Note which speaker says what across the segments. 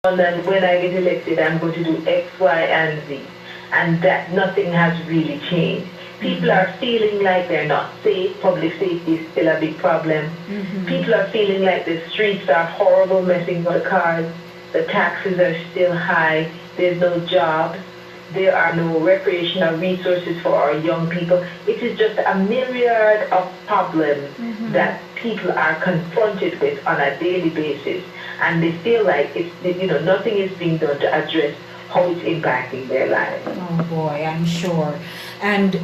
Speaker 1: and when I get elected, I'm going to do X, Y, and Z. And that nothing has really changed. People are feeling like they're not safe. Public safety is still a big problem. People are feeling like the streets are horrible, messing with the cars. The taxes are still high. There's no jobs. There are no recreational resources for our young people. It is just a myriad of problems that people are confronted with on a daily basis. And they feel like nothing is being done to address how it's impacting their lives.
Speaker 2: Oh boy, I'm sure. And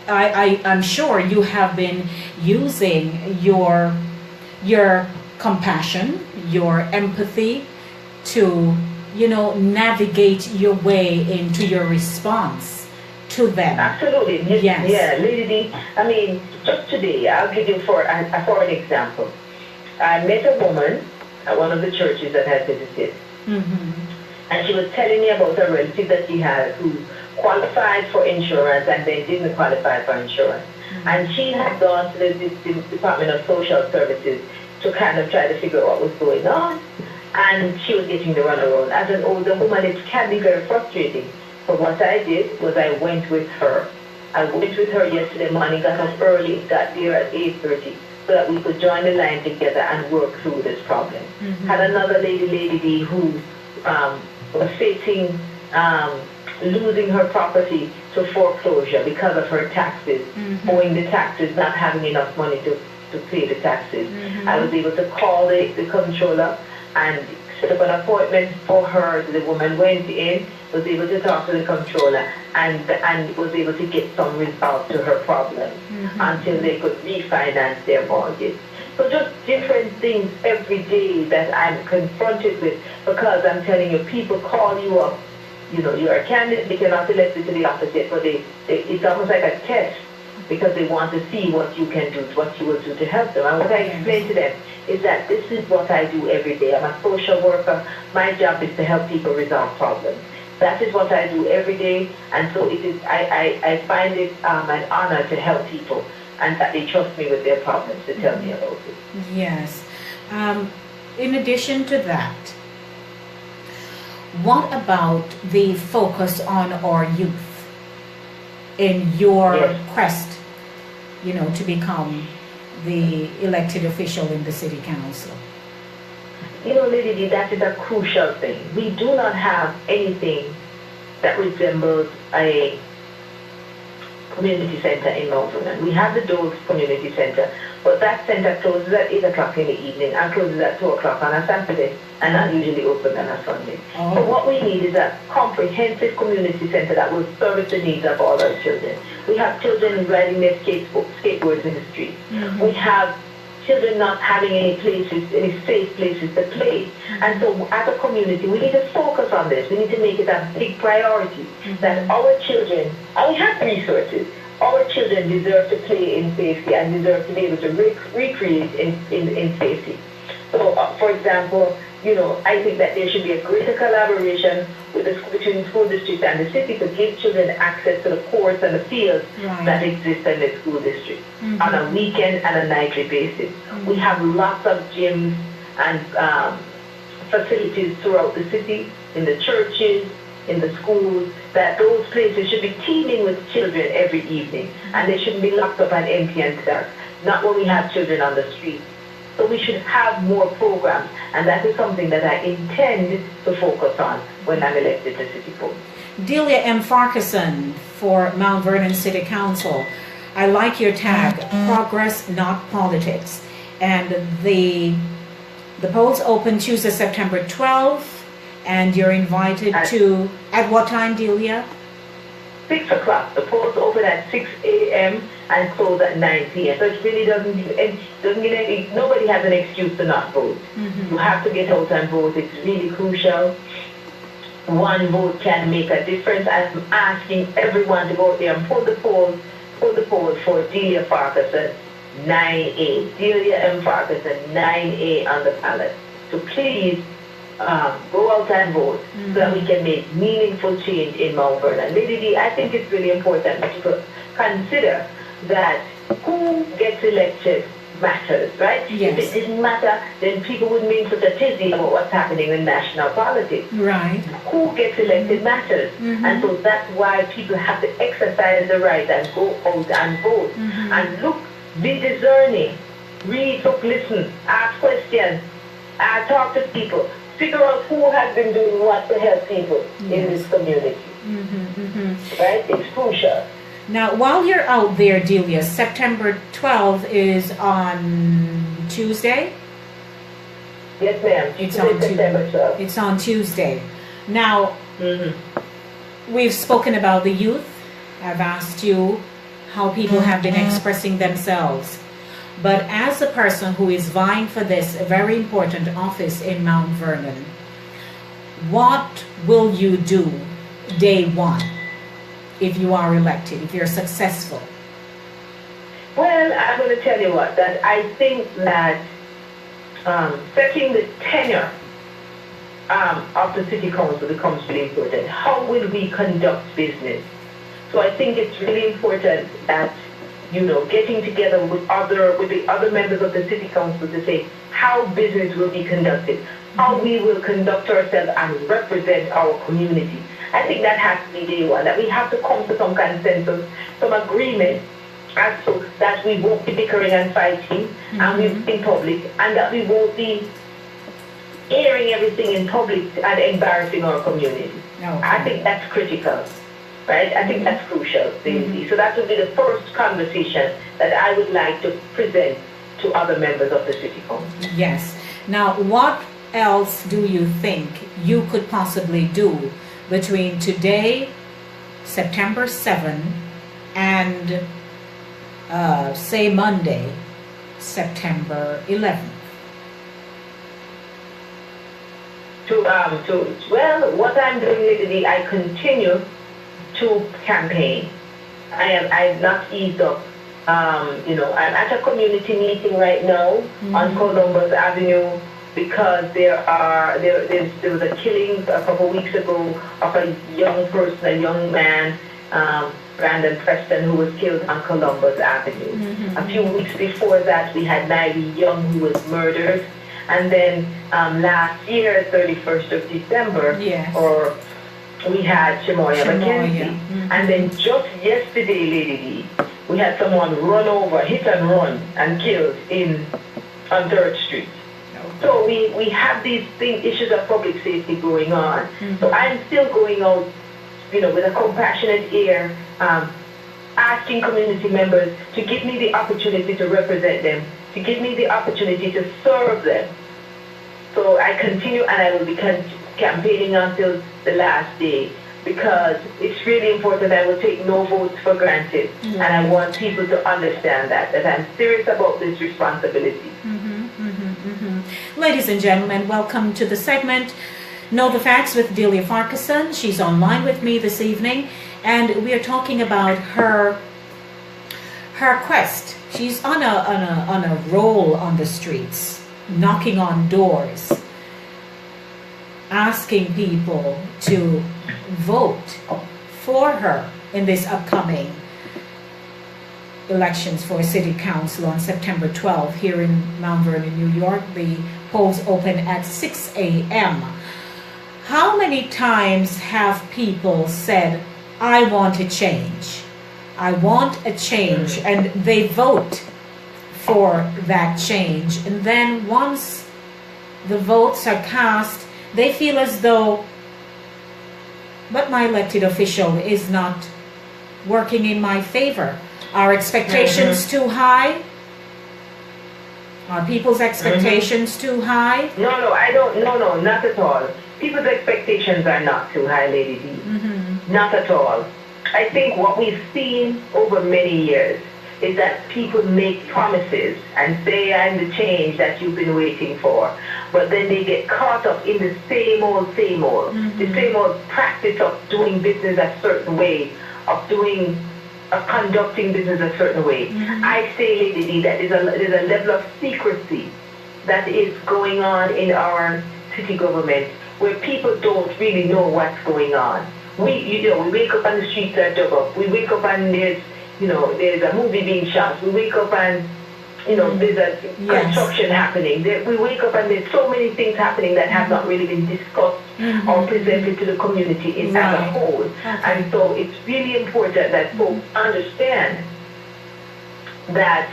Speaker 2: I'm sure you have been using your compassion, your empathy to, navigate your way into your response to them.
Speaker 1: Absolutely.
Speaker 2: Yes.
Speaker 1: Yeah, Lady D, I mean, just today, I'll give you for an example. I met a woman at one of the churches that I visited. And she was telling me about a relative that she had who qualified for insurance and then didn't qualify for insurance. And she had gone to the Department of Social Services to kind of try to figure out what was going on. And she was getting the runaround. As an older woman, it can be very frustrating. So what I did was I went with her. I went with her yesterday morning, got up early, got there at 8:30, so that we could join the line together and work through this problem. Had another Lady D, who was facing losing her property to foreclosure because of her taxes, owing the taxes, not having enough money to pay the taxes. I was able to call the controller and set up an appointment for her. The woman went in, was able to talk to the controller, and was able to get some resolve to her problem until they could refinance their mortgage. So just different things every day that I'm confronted with, because I'm telling you, people call you up, you're a candidate, they cannot elect you to the office yet, but it's almost like a test, because they want to see what you can do, what you will do to help them. And what I explain to them is that this is what I do every day. I'm a social worker. My job is to help people resolve problems. That is what I do every day, and so it is. I find it an honor to help people, and that they trust me with their problems to tell me about it.
Speaker 2: Yes. In addition to that, what about the focus on our youth in your quest, to become the elected official in the city council?
Speaker 1: Lady D, that is a crucial thing. We do not have anything that resembles a community center in Mount Vernon. We have the Dogs Community Center, but that center closes at 8 o'clock in the evening and closes at 2 o'clock on a Saturday and not usually open on a Sunday. So what we need is a comprehensive community center that will service the needs of all our children. We have children riding their skateboards in the street. We have children not having any safe places to play. And so as a community, we need to focus on this. We need to make it a big priority that our children, and we have resources, our children deserve to play in safety and deserve to be able to recreate in safety. So, for example, I think that there should be a greater collaboration between the school district and the city to give children access to the courts and the fields that exist in the school district on a weekend and a nightly basis. We have lots of gyms and facilities throughout the city, in the churches, in the schools, that those places should be teeming with children every evening, and they shouldn't be locked up and empty and dark, not when we have children on the street. So we should have more programs, and that is something that I intend to focus on when I'm elected to city council.
Speaker 2: Delia Farquharson for Mount Vernon City Council. I like your tag, progress, not politics. And the polls open Tuesday, September 12th, and you're invited to, at what time, Delia?
Speaker 1: 6 o'clock. The polls open at 6 a.m. and close at 9 p.m. So it really nobody has an excuse to not vote. You have to get out and vote. It's really crucial. One vote can make a difference. I'm asking everyone to go out there and pull the poll for Delia Farquharson 9A. Delia Farquharson 9A on the ballot. So please go out and vote so that we can make meaningful change in Mount Vernon. Lady D, I think it's really important that people consider that who gets elected matters, right?
Speaker 2: Yes.
Speaker 1: If it didn't matter, then people wouldn't be in such a tizzy about what's happening in national politics.
Speaker 2: Right.
Speaker 1: Who gets elected matters. And so that's why people have to exercise the right and go out and vote. And look, be discerning, read, look, listen, ask questions, talk to people, figure out who has been doing what to help people in this community. Right? It's crucial.
Speaker 2: Now, while you're out there, Delia, September 12th is on Tuesday?
Speaker 1: Yes, ma'am.
Speaker 2: It's on
Speaker 1: September 12th.
Speaker 2: It's on Tuesday. Now, we've spoken about the youth. I've asked you how people have been expressing themselves. But as a person who is vying for this very important office in Mount Vernon, what will you do day one if you are elected, if you're successful?
Speaker 1: Well, I'm going to tell you what, that I think that setting the tenure of the city council becomes really important. How will we conduct business? So I think it's really important that, getting together with the other members of the city council to say how business will be conducted, how we will conduct ourselves and represent our community. I think that has to be day one, that we have to come to some consensus, some agreement as to that we won't be bickering and fighting and in public, and that we won't be airing everything in public and embarrassing our community.
Speaker 2: Okay.
Speaker 1: I think that's critical, right? I think that's crucial, basically. So that would be the first conversation that I would like to present to other members of the city council.
Speaker 2: Yes. Now, what else do you think you could possibly do between today, September 7th, and say Monday, September 11th?
Speaker 1: Well, what I'm doing lately, I continue to campaign. I've not eased up. I'm at a community meeting right now on Columbus Avenue, because there was a killing a couple of weeks ago of a young person, a young man, Brandon Preston, who was killed on Columbus Avenue. A few weeks before that, we had Nivy Young, who was murdered. And then last year, 31st of December, we had Shimoya McKenzie. And then just yesterday, Lady D, we had someone run over, hit and run, and killed on 3rd Street. So we have these issues of public safety going on. So I'm still going out, with a compassionate ear, asking community members to give me the opportunity to represent them, to give me the opportunity to serve them. So I continue, and I will be campaigning until the last day, because it's really important. I will take no votes for granted, and I want people to understand that I'm serious about this responsibility.
Speaker 2: Ladies and gentlemen, welcome to the segment Know the Facts with Delia Farquharson. She's online with me this evening, and we are talking about her quest. She's on a roll on the streets, knocking on doors, asking people to vote for her in this upcoming elections for City Council on September 12th here in Mount Vernon, New York. The polls open at 6 a.m. How many times have people said, I want a change? I want a change, and they vote for that change. And then once the votes are cast, they feel as though, but my elected official is not working in my favor. Are expectations too high? Are people's expectations too high?
Speaker 1: No, I don't. No, not at all. People's expectations are not too high, Lady D. Not at all. I think what we've seen over many years is that people make promises and say, I'm the change that you've been waiting for. But then they get caught up in the same old, the same old practice of doing business a certain way, of conducting business a certain way. I say, Lady D, that there's a level of secrecy that is going on in our city government, where people don't really know what's going on. We wake up and the streets are dug up. We wake up and there's a movie being shot. We wake up and there's a construction happening. We wake up and there's so many things happening that have not really been discussed or presented to the community as a whole. And so it's really important that folks understand that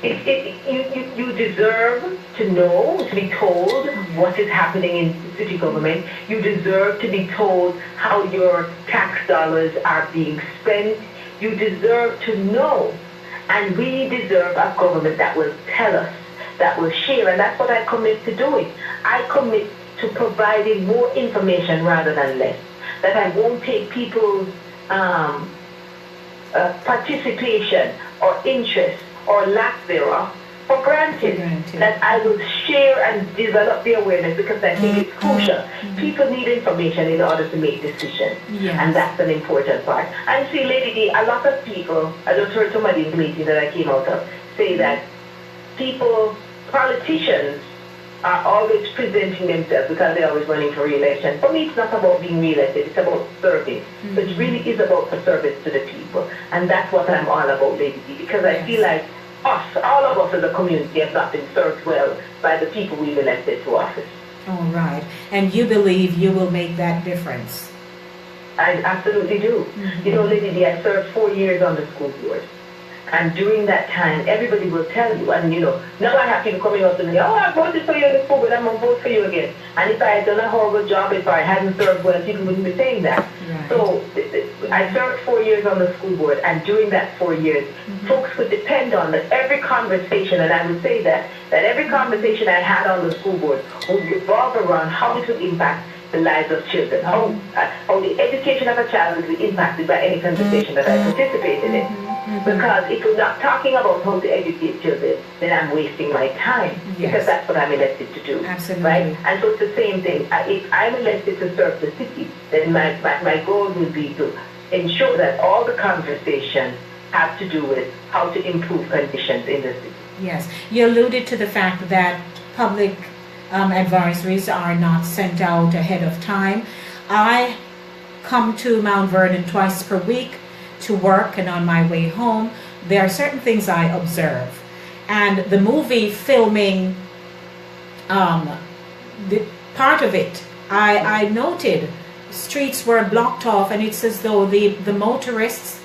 Speaker 1: you deserve to know, to be told what is happening in city government. You deserve to be told how your tax dollars are being spent. You deserve to know. And we deserve a government that will tell us, that will share. And that's what I commit to doing. I commit to providing more information rather than less. That I won't take people's participation or interest or lack thereof for granted. That I will share and develop the awareness, because I think it's crucial. People need information in order to make decisions. And that's an important part. And see, Lady D, a lot of people, I just heard somebody's meeting that I came out of, say that politicians are always presenting themselves because they're always running for re-election. For me, it's not about being re-elected, it's about service. So it really is about the service to the people. And that's what I'm all about, Lady D, because I feel like all of us as a community have not been served well by the people we've elected to office.
Speaker 2: All right. And you believe you will make that difference?
Speaker 1: I absolutely do. Lady D, I served 4 years on the school board. And during that time, everybody will tell you, and now I have people coming up to me, I voted for you in the school, but I'm going to vote for you again. And if I had done a horrible job, if I hadn't served well, people wouldn't be saying that. So I served 4 years on the school board, and during that 4 years, folks would depend on that every conversation, and I would say that every conversation I had on the school board would revolve around how it would impact the lives of children, how the education of a child would be impacted by any conversation that I participated in. Because if we're not talking about how to educate children, then I'm wasting my time. Because that's what I'm elected to do.
Speaker 2: Absolutely.
Speaker 1: Right? And so it's the same thing. If I'm elected to serve the city, then my goal would be to ensure that all the conversations have to do with how to improve conditions in the city.
Speaker 2: Yes. You alluded to the fact that public advisories are not sent out ahead of time. I come to Mount Vernon twice per week to work, and on my way home, there are certain things I observe. And the movie filming, the part of it, I noted streets were blocked off, and it's as though the motorists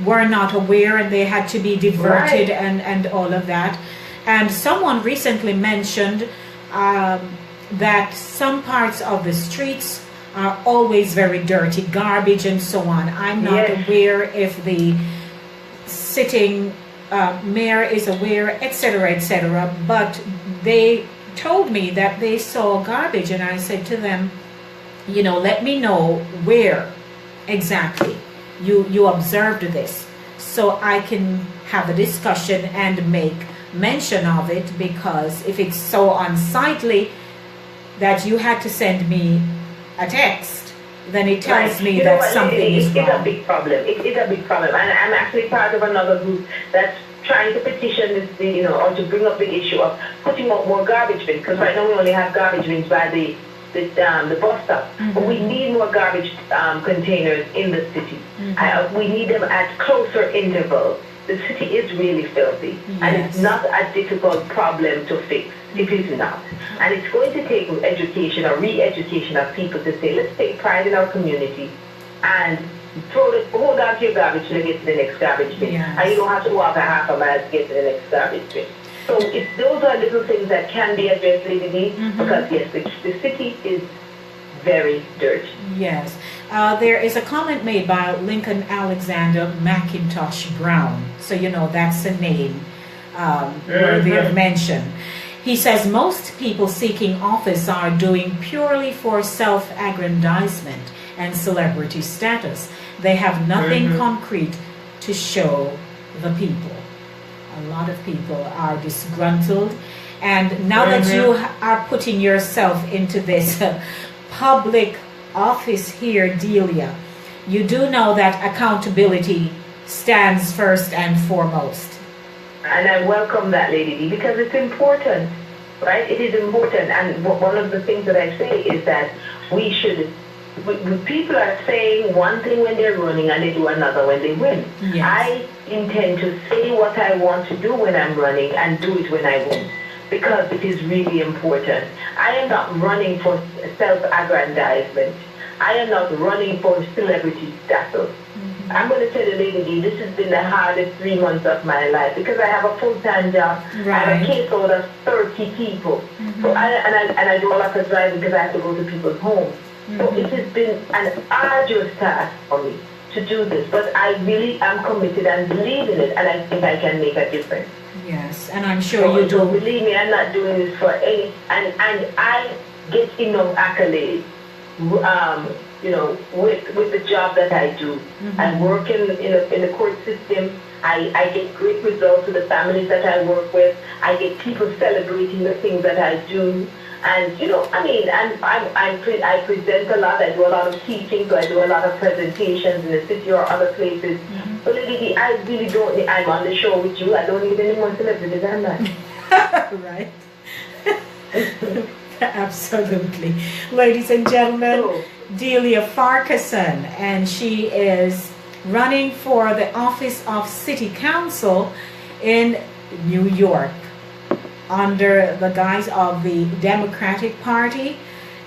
Speaker 2: were not aware and they had to be diverted and all of that. And someone recently mentioned that some parts of the streets are always very dirty, garbage and so on. I'm not aware if the sitting mayor is aware, etc., but they told me that they saw garbage, and I said to them, let me know where exactly you observed this, so I can have a discussion and make mention of it, because if it's so unsightly that you had to send me a text, then it tells me that something is wrong.
Speaker 1: It's a big problem. It is a big problem. And I'm actually part of another group that's trying to petition this, or to bring up the issue of putting up more garbage bins, because right now we only have garbage bins by the bus stop. But we need more garbage containers in the city. We need them at closer intervals. The city is really filthy, and it's not a difficult problem to fix. It is not. And it's going to take education or re-education of people to say, let's take pride in our community and hold on to your garbage till you get to the next garbage bin. And you don't have to walk a half a mile to get to the next garbage bin. So those are little things that can be addressed, Lady D, because yes, the city is very dirty.
Speaker 2: Yes. There is a comment made by Lincoln Alexander McIntosh Brown. So, that's a name worthy of mention. He says most people seeking office are doing purely for self-aggrandizement and celebrity status. They have nothing concrete to show the people. A lot of people are disgruntled. And now that you are putting yourself into this public office here, Delia, you do know that accountability stands first and foremost.
Speaker 1: And I welcome that, Lady D, because it's important, right? It is important. And one of the things that I say is that we should people are saying one thing when they're running and they do another when they win.
Speaker 2: Yes.
Speaker 1: I intend to say what I want to do when I'm running and do it when I win, because it is really important. I am not running for self-aggrandizement. I am not running for celebrity status. I'm going to tell you, Lady D, this has been the hardest 3 months of my life because I have a full-time job.
Speaker 2: Right.
Speaker 1: I have a caseload of 30 people. So I do a lot of driving because I have to go to people's homes. So it has been an arduous task for me to do this, but I really am committed and believe in it, and I think I can make a difference.
Speaker 2: Yes, and I'm sure you do.
Speaker 1: Believe me, I'm not doing this for any, and I get enough accolades. With the job that I do. I work in the court system. I get great results with the families that I work with. I get people celebrating the things that I do. And, I present a lot. I do a lot of teaching, so I do a lot of presentations in the city or other places. So, Lady D, I really don't need, I'm on the show with you. I don't need any more celebrities than that.
Speaker 2: Right. Absolutely. Ladies and gentlemen, Delia Farquharson, and she is running for the office of City Council in New York under the guise of the Democratic Party,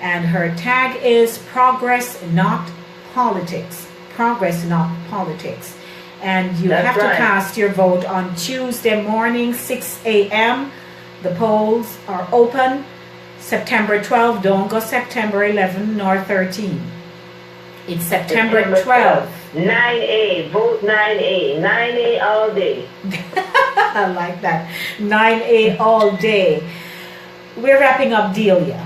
Speaker 2: and her tag is Progress Not Politics. Progress Not Politics. And you have to cast your vote on Tuesday morning, 6 a.m. The polls are open. September 12, don't go September 11 nor 13. It's September 12.
Speaker 1: 9A, vote 9A, 9A all day.
Speaker 2: I like that. 9A all day. We're wrapping up, Delia.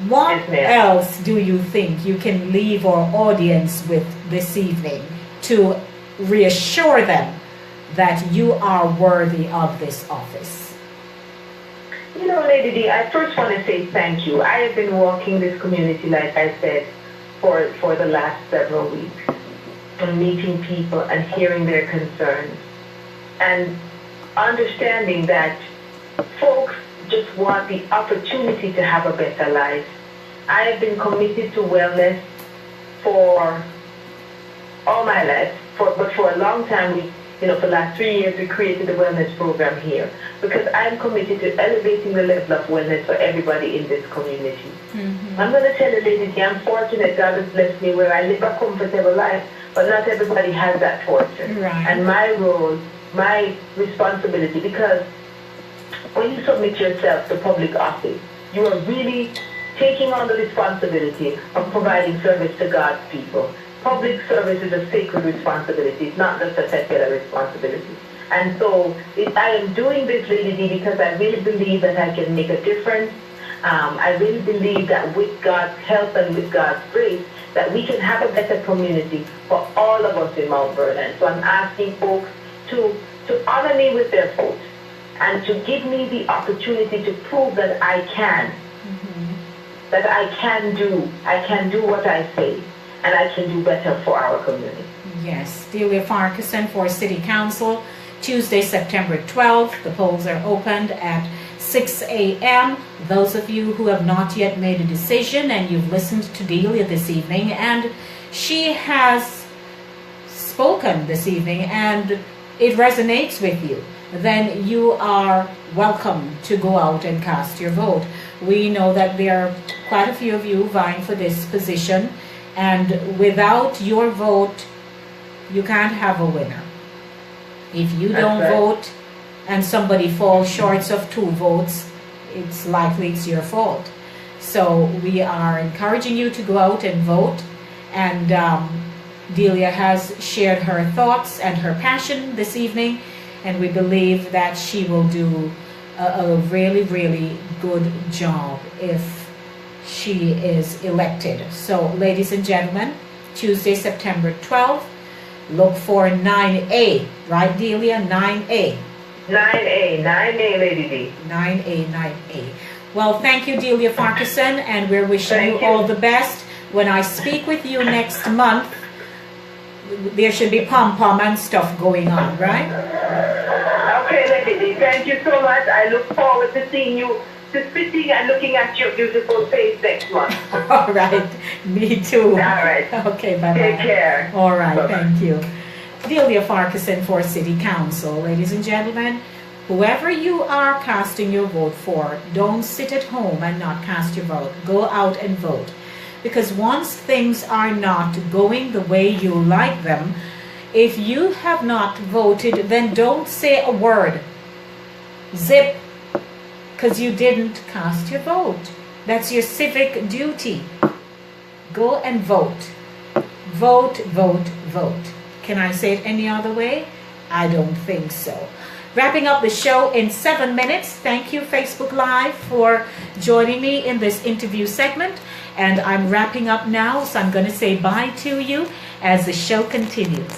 Speaker 2: What else do you think you can leave our audience with this evening to reassure them that you are worthy of this office?
Speaker 1: You know, Lady D, I first want to say thank you. I have been walking this community, like I said, for the last several weeks, and meeting people and hearing their concerns, and understanding that folks just want the opportunity to have a better life. I have been committed to wellness for all my life, but for a long time, for the last 3 years, we created the wellness program here because I'm committed to elevating the level of wellness for everybody in this community. I'm going to tell you, ladies, I'm fortunate God has blessed me where I live a comfortable life, but not everybody has that fortune.
Speaker 2: Right.
Speaker 1: And my role, my responsibility, because when you submit yourself to public office, you are really taking on the responsibility of providing service to God's people. Public service is a sacred responsibility. It's not just a secular responsibility. And so I am doing this, Lady D, because I really believe that I can make a difference. I really believe that with God's help and with God's grace, that we can have a better community for all of us in Mount Vernon. So I'm asking folks to honor me with their vote and to give me the opportunity to prove that I can, that I can do what I say, and I can do better for our community.
Speaker 2: Yes, Delia Farquharson for City Council, Tuesday, September 12th. The polls are opened at 6 a.m. Those of you who have not yet made a decision and you've listened to Delia this evening and she has spoken this evening and it resonates with you, then you are welcome to go out and cast your vote. We know that there are quite a few of you vying for this position, and without your vote, you can't have a winner. If you don't vote and somebody falls short of 2 votes, it's likely it's your fault. So we are encouraging you to go out and vote. And Delia has shared her thoughts and her passion this evening, and we believe that she will do a really, really good job if she is elected. So, ladies and gentlemen, Tuesday, September 12th, look for 9A, right, Delia? 9A.
Speaker 1: 9A, Lady D.
Speaker 2: 9A. Well, thank you, Delia Farquharson, and we're wishing you all the best. When I speak with you next month, there should be pom-pom and stuff going on, right?
Speaker 1: Okay, Lady D, thank you so much. I look forward to seeing you to sitting and looking at your beautiful face next month.
Speaker 2: All right. Me too.
Speaker 1: All right.
Speaker 2: Okay, bye-bye.
Speaker 1: Take care.
Speaker 2: All right,
Speaker 1: Bye-bye.
Speaker 2: thank you. Delia Farquharson for City Council. Ladies and gentlemen, whoever you are casting your vote for, don't sit at home and not cast your vote. Go out and vote. Because once things are not going the way you like them, if you have not voted, then don't say a word. Zip. Because you didn't cast your vote. That's your civic duty. Go and vote. Vote, vote, vote. Can I say it any other way? I don't think so. Wrapping up the show in 7 minutes. Thank you, Facebook Live, for joining me in this interview segment. And I'm wrapping up now, so I'm going to say bye to you as the show continues.